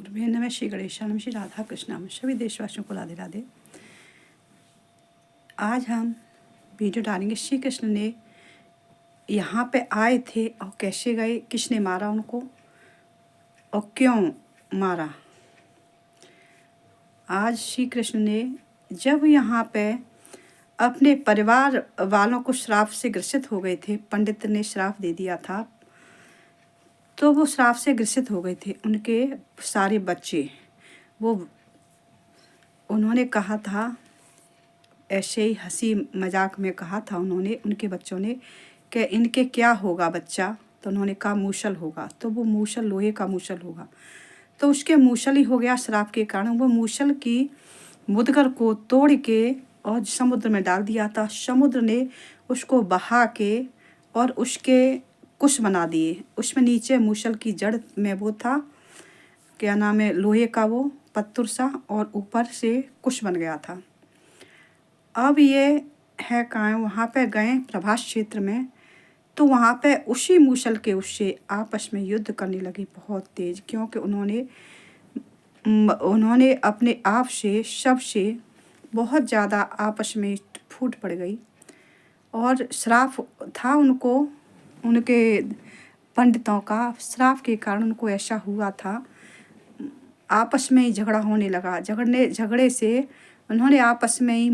गुरुभ्यो नमः। श्री गणेशानम, श्री राधा कृष्णाम, सभी देशवासियों को राधे राधे। आज हम वीडियो डालेंगे श्री कृष्ण ने यहाँ पे आए थे और कैसे गए, किसने मारा उनको और क्यों मारा। आज श्री कृष्ण ने जब यहाँ पे अपने परिवार वालों को श्राप से ग्रसित हो गए थे, पंडित ने श्राप दे दिया था, तो वो श्राप से ग्रसित हो गए थे उनके सारे बच्चे। वो उन्होंने कहा था, ऐसे ही हंसी मजाक में कहा था उन्होंने, उनके बच्चों ने, कि इनके क्या होगा बच्चा। तो उन्होंने कहा मूसल होगा। तो वो मूसल लोहे का मूसल होगा। तो उसके मूसल ही हो गया श्राप के कारण। वो मूसल की मुदगर को तोड़ के और समुद्र में डाल दिया था। समुद्र ने उसको बहा के और उसके कुश बना दिए। उसमें नीचे मूसल की जड़ में वो था, क्या नाम है, लोहे का वो पत्थर सा, और ऊपर से कुश बन गया था। अब ये है कहाँ, वहाँ पे गए प्रभास क्षेत्र में, तो वहाँ पे उसी मूसल के उससे आपस में युद्ध करने लगी बहुत तेज, क्योंकि उन्होंने अपने आप से सबसे बहुत ज़्यादा आपस में फूट पड़ गई। और श्राप था उनको, उनके पंडितों का श्राप के कारण उनको ऐसा हुआ था। आपस में ही झगड़ा होने लगा। झगड़े से उन्होंने आपस में ही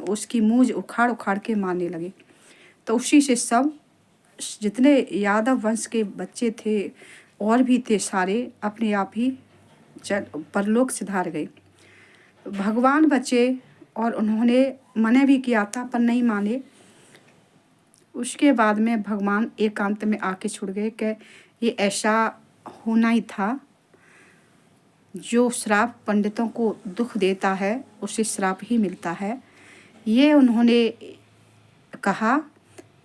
उसकी मूंछ उखाड़ उखाड़ के मारने लगे। तो उसी से सब जितने यादव वंश के बच्चे थे और भी थे सारे अपने आप ही परलोक सिधार गए। भगवान बचे और उन्होंने मना भी किया था पर नहीं माने। उसके बाद में भगवान एकांत में आके छुड़ गए कि ये ऐसा होना ही था। जो श्राप पंडितों को दुख देता है उसे श्राप ही मिलता है, ये उन्होंने कहा।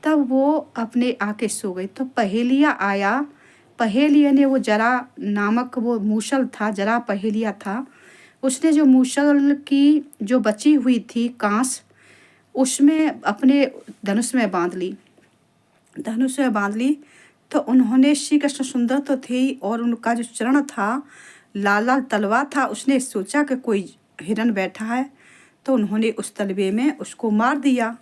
तब वो अपने आके सो गए। तो पहेलिया आया। पहेलिया ने वो जरा नामक वो मूसल था, जरा पहेलिया था, उसने जो मूसल की जो बची हुई थी कांस, उसमें अपने धनुष में बांध ली। धनुष में बांध ली तो उन्होंने, श्री कृष्ण सुंदर तो थे ही और उनका जो चरण था लाल लाल तलवा था। उसने सोचा कि कोई हिरन बैठा है, तो उन्होंने उस तलवे में उसको मार दिया।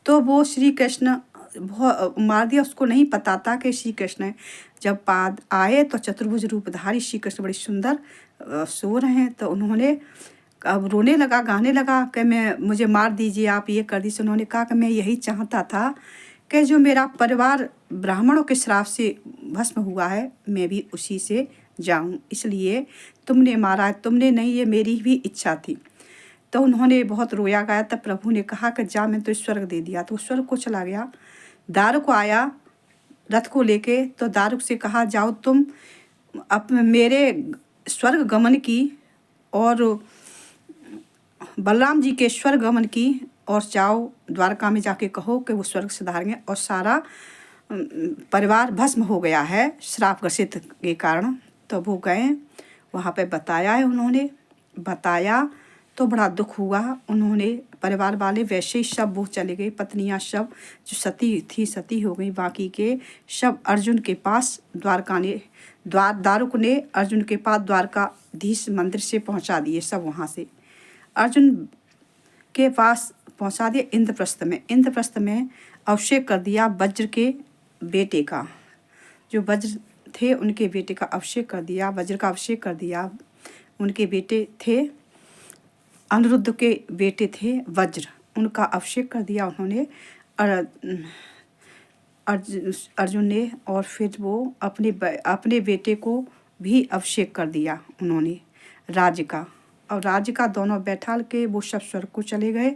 तो वो श्री कृष्ण मार दिया। उसको नहीं पता था कि श्री कृष्ण है। जब पाद आए तो चतुर्भुज रूपधारी श्री कृष्ण बड़े सुंदर सो रहे हैं। तो उन्होंने अब रोने लगा, गाने लगा कि मुझे मार दीजिए, आप ये कर दीजिए। उन्होंने कहा कि मैं यही चाहता था कि जो मेरा परिवार ब्राह्मणों के श्राप से भस्म हुआ है, मैं भी उसी से जाऊं, इसलिए तुमने मारा, तुमने नहीं, ये मेरी भी इच्छा थी। तो उन्होंने बहुत रोया गाया। तब प्रभु ने कहा कि जा, मैं तो स्वर्ग दे दिया। तो स्वर्ग को चला गया। दारुक आया रथ को लेके। तो दारुक से कहा, जाओ तुम अब मेरे स्वर्ग गमन की और बलराम जी के स्वर्ग गमन की, और जाओ द्वारका में जाके कहो कि वो स्वर्ग सिधारेंगे और सारा परिवार भस्म हो गया है श्राप ग्रसित के कारण। तो वो गए, वहाँ पे बताया है, उन्होंने बताया तो बड़ा दुख हुआ। उन्होंने परिवार वाले वैसे ही सब वो चले गए, पत्नियां सब जो सती थी सती हो गई। बाकी के सब अर्जुन के पास दारुक ने अर्जुन के पास द्वारकाधीश मंदिर से पहुंचा दिए। सब वहाँ से अर्जुन के पास पहुंचा दिया। इंद्रप्रस्थ में अभिषेक कर दिया वज्र के बेटे का, जो वज्र थे उनके बेटे का अभिषेक कर दिया। वज्र का अभिषेक कर दिया। उनके बेटे थे, अनिरुद्ध के बेटे थे वज्र, उनका अभिषेक कर दिया उन्होंने अर्जुन ने। और फिर वो अपने बेटे को भी अभिषेक कर दिया उन्होंने राज्य का। और राज्य का दोनों बैठाल के वो सब स्वर्ग को चले गए।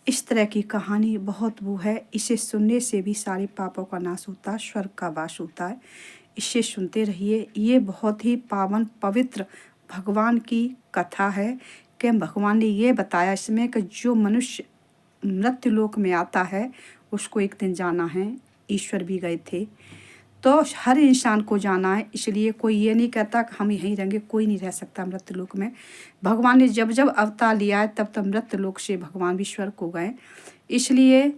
इस तरह की कहानी बहुत वो है। इसे सुनने से भी सारे पापों का नाश होता है, स्वर्ग का वास होता है। इसे सुनते रहिए। ये बहुत ही पावन पवित्र भगवान की कथा है कि भगवान ने ये बताया इसमें कि जो मनुष्य मृत्यु लोक में आता है उसको एक दिन जाना है। ईश्वर भी गए थे, तो हर इंसान को जाना है। इसलिए कोई ये नहीं कहता कि हम यहीं रहेंगे, कोई नहीं रह सकता मृत्यु लोक में। भगवान ने जब जब अवतार लिया है तब तब मृत्यु लोक से भगवान भी स्वर्ग को गए। इसलिए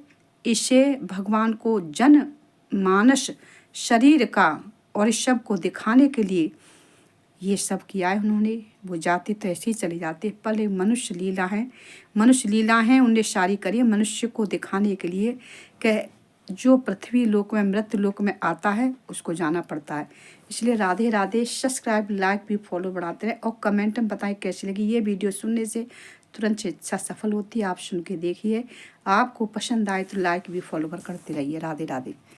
इसे भगवान को जन मानस शरीर का और इस सब को दिखाने के लिए ये सब किया है उन्होंने। वो जाते तो ऐसे ही चले जाते, पर ये मनुष्य लीला है, मनुष्य लीला है उन्हें सारी करी मनुष्य को दिखाने के लिए कि जो पृथ्वी लोक में मृत्यु लोक में आता है उसको जाना पड़ता है। इसलिए राधे राधे। सब्सक्राइब लाइक भी फॉलो बढ़ाते रहे और कमेंट में बताएं कैसी लगी ये वीडियो। सुनने से तुरंत इच्छा सफल होती है। आप सुन के देखिए, आपको पसंद आए तो लाइक भी फॉलो करते रहिए। राधे राधे।